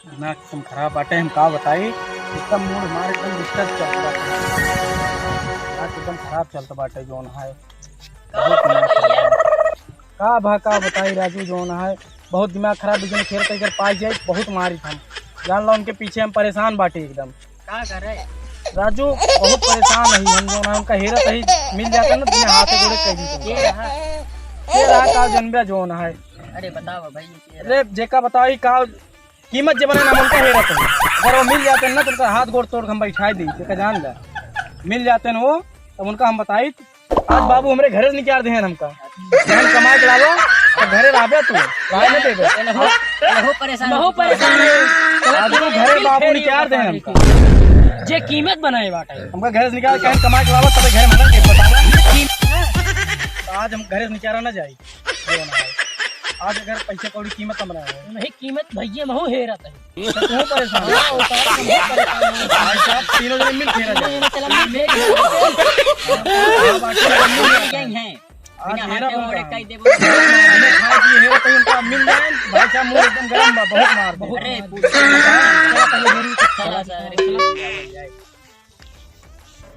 ना एकदम खराब बाटे। हम का बताई, एकदम मूड हमारे एकदम डिस्टर्ब चलता बाटे। आज एकदम खराब चलता बाटे जोन है। का बताई राजू जोन है, बहुत दिमाग खराब बिजन खेल कर पाई जाए, बहुत मारी हम जान लो। उनके पीछे हम परेशान बाटे एकदम। का करे राजू बहुत परेशान है हम जोन है, उनका हेरा सही मिल जाता ना तो हाथ गोड़े कह ये रहा। का जनबे जोन है। अरे बताओ भाई ये अरे जेका बताई का कीमत जे बने ना उनका हेरा सही, अगर वो मिल जाते ना तो उनका हाथ गोड़ तोड़ हम बैठा दी जेका जान जा मिल जाते ना वो, तब उनका हम बताई आज बाबू हमरे घरे से निकाल दे हमका हम कमा के लावा तो घरे लाबे तू लाए ना देबे बहुत परेशान है। आज तू घरे बाबू निकाल दे हमका जे कीमत बनाए बाटे हमका घरे से निकाल के हम कमा के लावा तब घर में के बतावा। आज हम घरे से निकाला ना जाई आज अगर पैसे कौड़ी कीमत हम बनाए नहीं कीमत भैया महू हेरत है। तू परेशान भाई साहब तीनों जने मिल खेला जाए आज हेरा मोड़े कई देबो खाए की हेरा कहीं उनका मिल जाए भाई साहब मोर एकदम गरम बा बहुत मार बहुत। अरे पूरा चला पहले मेरी चला सा